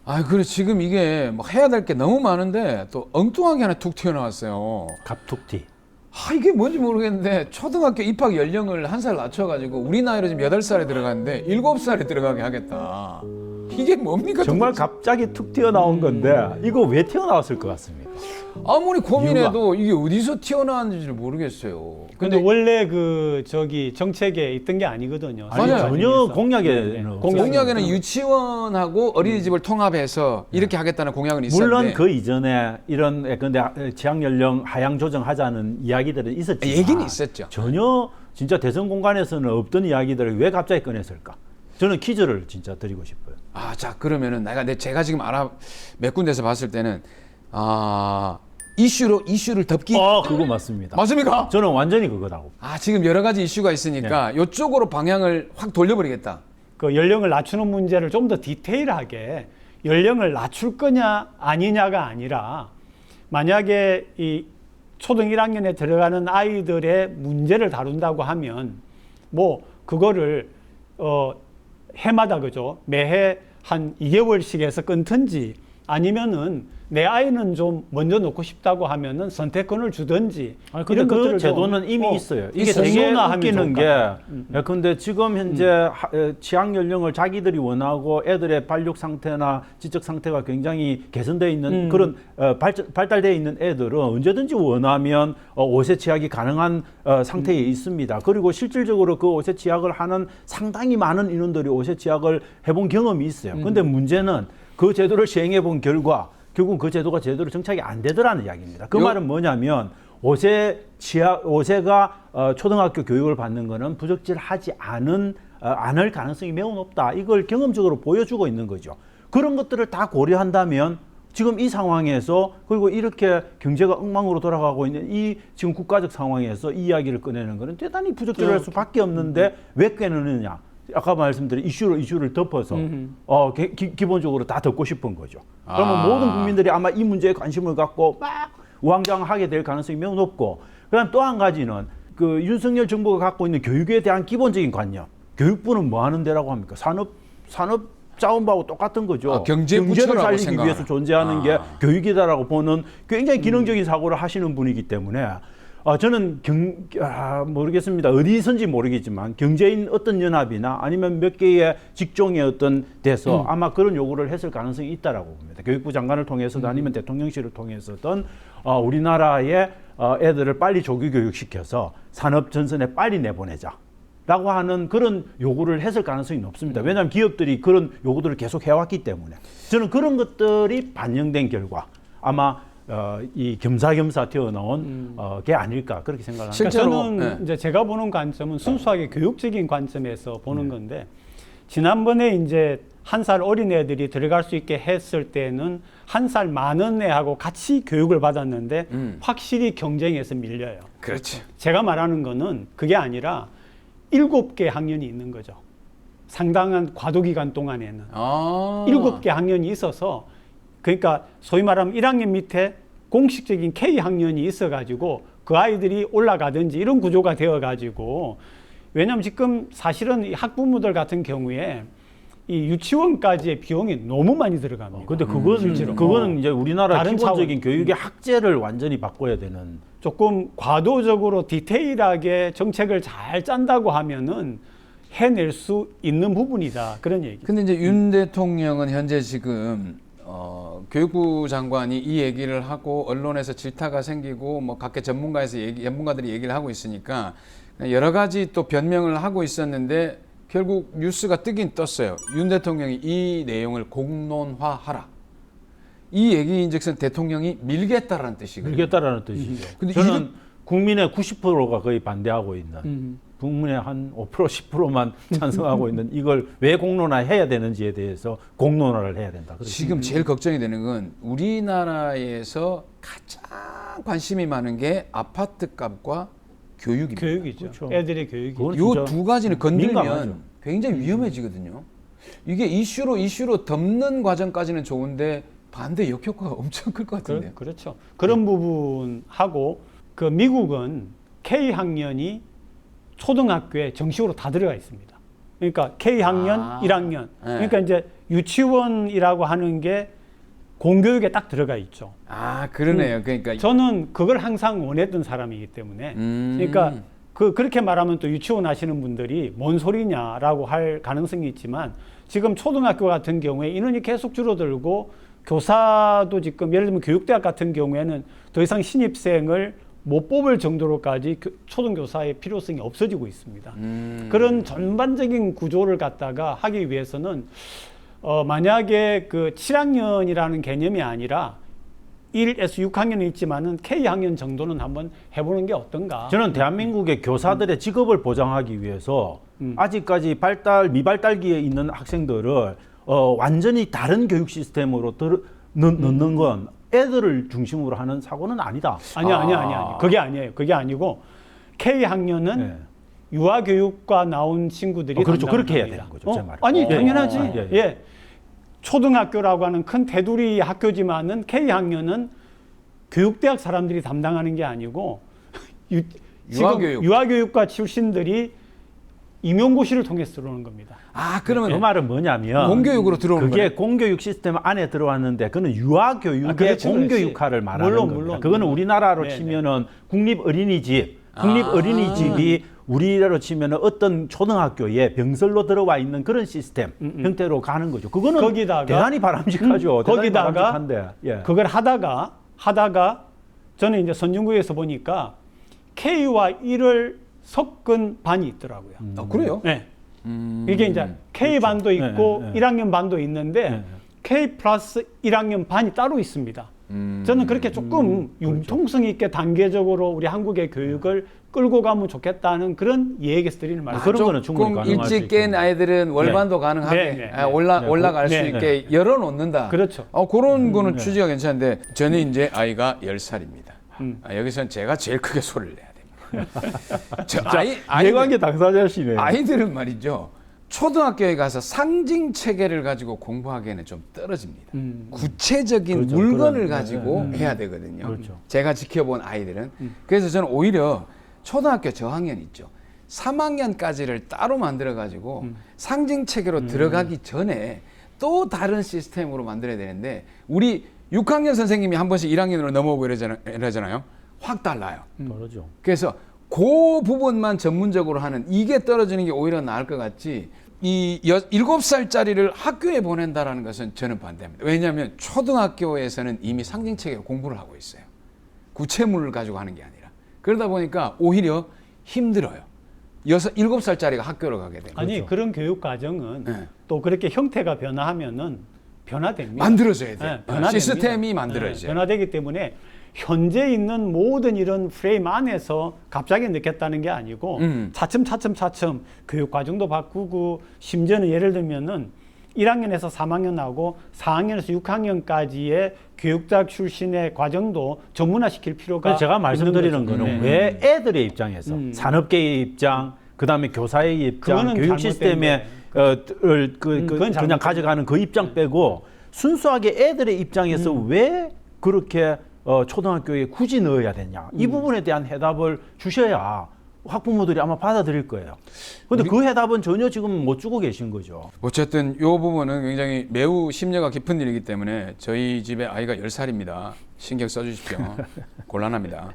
아, 그래 지금 이게 막 해야 될 게 너무 많은데 또 엉뚱하게 하나 툭 튀어나왔어요. 갑툭튀. 아, 이게 뭔지 모르겠는데 초등학교 입학 연령을 한 살 낮춰가지고 우리 나이로 지금 8살에 들어갔는데 7살에 들어가게 하겠다. 이게 뭡니까? 정말 도대체? 갑자기 툭 튀어나온 건데 이거 왜 튀어나왔을 것 같습니까? 아무리 고민해도 이게 어디서 튀어나왔는지를 모르겠어요. 근데 원래 그 저기 정책에 있던 게 아니거든요. 맞아요. 전혀 공약에는 공약에는 유치원하고 어린이집을 통합해서 이렇게 하겠다는 공약은 있었는데 물론 그 이전에 이런 근데 취학 연령 하향 조정하자는 이야기들은 있었지만 얘기는 있었죠. 전혀 진짜 대선 공간에서는 없던 이야기들을 왜 갑자기 꺼냈을까? 저는 퀴즈를 진짜 드리고 싶어요. 아, 자 그러면은 제가 지금 몇 군데서 봤을 때는 이슈를 덮기 그거 맞습니다. 맞습니까? 저는 완전히 그거라고. 지금 여러 가지 이슈가 있으니까 이쪽으로 방향을 확 돌려버리겠다. 그 연령을 낮추는 문제를 좀 더 디테일하게 연령을 낮출 거냐 아니냐가 아니라 만약에 이 초등 1학년에 들어가는 아이들의 문제를 다룬다고 하면 뭐 그거를 해마다 그죠 매해 한 2개월씩 해서 끊든지 아니면은 내 아이는 좀 먼저 놓고 싶다고 하면은 선택권을 주든지 이런 그 제도는 이미 있어요. 이게 되게 웃기는 게 근데 지금 현재 취학 연령을 자기들이 원하고 애들의 발육 상태나 지적 상태가 굉장히 개선되어 있는 그런 발달되어 있는 애들은 언제든지 원하면 5세 취학이 가능한 상태에 있습니다. 그리고 실질적으로 그 5세 취학을 하는 상당히 많은 인원들이 5세 취학을 해본 경험이 있어요. 근데 문제는 그 제도를 시행해 본 결과 결국 그 제도가 제대로 정착이 안 되더라는 이야기입니다. 그 말은 뭐냐면 5세가 초등학교 교육을 받는 거는 부적절하지 않을 가능성이 매우 높다. 이걸 경험적으로 보여주고 있는 거죠. 그런 것들을 다 고려한다면 지금 이 상황에서 그리고 이렇게 경제가 엉망으로 돌아가고 있는 이 지금 국가적 상황에서 이 이야기를 꺼내는 거는 대단히 부적절할 수밖에 없는데 왜 꺼내느냐? 아까 말씀드린 이슈를 덮어서 기본적으로 다 덮고 싶은 거죠. 그러면 모든 국민들이 아마 이 문제에 관심을 갖고 막 우왕좌왕하게 될 가능성이 매우 높고, 그다음 또 한 가지는 그 윤석열 정부가 갖고 있는 교육에 대한 기본적인 관념. 교육부는 뭐 하는 데라고 합니까? 산업 자원부하고 똑같은 거죠. 경제를 살리기 위해서 존재하는 게 교육이다라고 보는 굉장히 기능적인 사고를 하시는 분이기 때문에. 저는 모르겠습니다. 어디선지 모르겠지만 경제인 어떤 연합이나 아니면 몇 개의 직종의 어떤 데서 아마 그런 요구를 했을 가능성이 있다라고 봅니다. 교육부 장관을 통해서든 아니면 대통령실을 통해서든 우리나라의 애들을 빨리 조기 교육시켜서 산업 전선에 빨리 내보내자. 라고 하는 그런 요구를 했을 가능성이 높습니다. 왜냐하면 기업들이 그런 요구들을 계속 해왔기 때문에. 저는 그런 것들이 반영된 결과 아마 이 겸사겸사 튀어나온 게 아닐까 그렇게 생각합니다. 실제로 저는 이제 제가 보는 관점은 순수하게 교육적인 관점에서 보는 건데 지난번에 이제 1살 어린 애들이 들어갈 수 있게 했을 때는 1살 많은 애하고 같이 교육을 받았는데 확실히 경쟁에서 밀려요. 그렇지. 제가 말하는 거는 그게 아니라 7개 학년이 있는 거죠. 상당한 과도 기간 동안에는 7개 학년이 있어서 그러니까 소위 말하면 1학년 밑에 공식적인 K학년이 있어가지고 그 아이들이 올라가든지 이런 구조가 되어가지고 왜냐하면 지금 사실은 이 학부모들 같은 경우에 이 유치원까지의 비용이 너무 많이 들어갑니다. 근데 그거는 이제 우리나라 기본적인 교육의 학제를 완전히 바꿔야 되는. 조금 과도적으로 디테일하게 정책을 잘 짠다고 하면은 해낼 수 있는 부분이다. 그런 얘기. 근데 이제 윤 대통령은 현재 지금 교육부 장관이 이 얘기를 하고 언론에서 질타가 생기고 뭐 각계 전문가들이 얘기를 하고 있으니까 여러 가지 또 변명을 하고 있었는데 결국 뉴스가 뜨긴 떴어요. 윤 대통령이 이 내용을 공론화하라. 이 얘기인즉슨 대통령이 밀겠다라는 뜻이거든요. 밀겠다라는 뜻이죠. 근데 저는 국민의 90%가 거의 반대하고 있는 국민의 한 5% 10%만 찬성하고 있는 이걸 왜 공론화해야 되는지에 대해서 공론화를 해야 된다. 지금 제일 걱정이 되는 건 우리나라에서 가장 관심이 많은 게 아파트 값과 교육입니다. 교육이죠. 그렇죠. 애들의 교육이. 이 두 가지는 건들면 민감하죠. 굉장히 위험해지거든요. 이게 이슈로 덮는 과정까지는 좋은데 반대 역효과가 엄청 클 것 같은데요. 그렇죠. 그런 부분하고 그 미국은 K학년이 초등학교에 정식으로 다 들어가 있습니다. 그러니까 K학년, 1학년. 그러니까 이제 유치원이라고 하는 게 공교육에 딱 들어가 있죠. 아, 그러네요. 그러니까 저는 그걸 항상 원했던 사람이기 때문에 그러니까 그렇게 말하면 또 유치원 하시는 분들이 뭔 소리냐라고 할 가능성이 있지만 지금 초등학교 같은 경우에 인원이 계속 줄어들고 교사도 지금 예를 들면 교육대학 같은 경우에는 더 이상 신입생을 못 뽑을 정도로까지 초등교사의 필요성이 없어지고 있습니다. 그런 전반적인 구조를 갖다가 하기 위해서는 만약에 그 7학년이라는 개념이 아니라 1에서 6학년이 있지만은 K학년 정도는 한번 해보는 게 어떤가. 저는 대한민국의 교사들의 직업을 보장하기 위해서 아직까지 미발달기에 있는 학생들을 완전히 다른 교육 시스템으로 넣는 건 애들을 중심으로 하는 사고는 아니다. 아니야. 그게 아니에요. 그게 아니고 K학년은 네. 유아교육과 나온 친구들이 그렇죠. 담당을 그렇게 해야 합니다. 되는 거죠. 제 말은. 아니 당연하지. 예. 예. 초등학교라고 하는 큰 테두리 학교지만은 K학년은 교육대학 사람들이 담당하는 게 아니고 유아교육. 유아교육과 출신들이 임용고시를 통해서 들어오는 겁니다. 아, 그러면 그 말은 뭐냐면 공교육으로 들어오는 그게 거예요. 공교육 시스템 안에 들어왔는데 그거는 유아교육의 그렇지, 공교육화를 말하는 물론, 겁니다. 물론. 그거는 우리나라로 네, 치면은 국립어린이집이 우리나라로 치면은 어떤 초등학교에 병설로 들어와 있는 그런 시스템 형태로 가는 거죠. 그거는 거기다가 대단히 바람직하죠. 대단히 거기다가 바람직한데. 예. 그걸 하다가 저는 이제 선진국에서 보니까 K와 1을 섞은 반이 있더라고요. 아, 그래요? 네. 이게 이제 K 반도 있고 네, 네. 1학년 반도 있는데 네. K 플러스 1학년 반이 따로 있습니다. 저는 그렇게 조금 융통성 있게 단계적으로 우리 한국의 교육을 끌고 가면 좋겠다는 그런 예에서 드리는 말씀. 그런 거는 충분히 조금 가능할 수 일찍 깬 있겠네요. 아이들은 월반도 가능하게 네, 네, 네. 올라갈 수 네, 있게 열어놓는다. 그렇죠. 그런 거는 취지가 괜찮은데 저는 이제 아이가 10살입니다. 여기서는 제가 제일 크게 소리를 내야 됩니다. 이해관계 당사자시네. 아이들은 말이죠. 초등학교에 가서 상징 체계를 가지고 공부하기에는 좀 떨어집니다. 구체적인 그렇죠. 물건을 그런, 가지고 네, 네. 해야 되거든요. 그렇죠. 제가 지켜본 아이들은. 그래서 저는 오히려 초등학교 저학년 있죠. 3학년까지를 따로 만들어 가지고 상징 체계로 들어가기 전에 또 다른 시스템으로 만들어야 되는데 우리 6학년 선생님이 한 번씩 1학년으로 넘어오고 이러잖아요. 확 달라요. 그러죠. 그래서 그 부분만 전문적으로 하는 이게 떨어지는 게 오히려 나을 것 같지. 이 7살짜리를 학교에 보낸다라는 것은 저는 반대합니다. 왜냐하면 초등학교에서는 이미 상징체계로 공부를 하고 있어요. 구체물을 가지고 하는 게 아니라. 그러다 보니까 오히려 힘들어요. 7살짜리가 학교로 가게 되면. 아니 그런 교육 과정은 네. 또 그렇게 형태가 변화하면은 변화됩니다. 만들어져야 돼요. 네, 변화됩니다. 시스템이 만들어져요. 네, 변화되기 때문에 현재 있는 모든 이런 프레임 안에서 갑자기 넣겠다는 게 아니고 차츰 교육 과정도 바꾸고 심지어는 예를 들면은 1학년에서 3학년 나오고 4학년에서 6학년까지의 교육대학 출신의 과정도 전문화시킬 필요가 그래서 제가 말씀드리는 있는 거죠. 거는 네. 왜 애들의 입장에서 산업계의 입장, 그다음에 교사의 입장, 그거는 교육 잘못된 시스템에 그건 그냥 잘못된 가져가는 그 입장 빼고 순수하게 애들의 입장에서 왜 그렇게 초등학교에 굳이 넣어야 되냐 이 부분에 대한 해답을 주셔야 학부모들이 아마 받아들일 거예요. 그런데 그 해답은 전혀 지금 못 주고 계신 거죠. 어쨌든 이 부분은 굉장히 매우 심려가 깊은 일이기 때문에 저희 집에 아이가 10살입니다. 신경 써주십시오. 곤란합니다.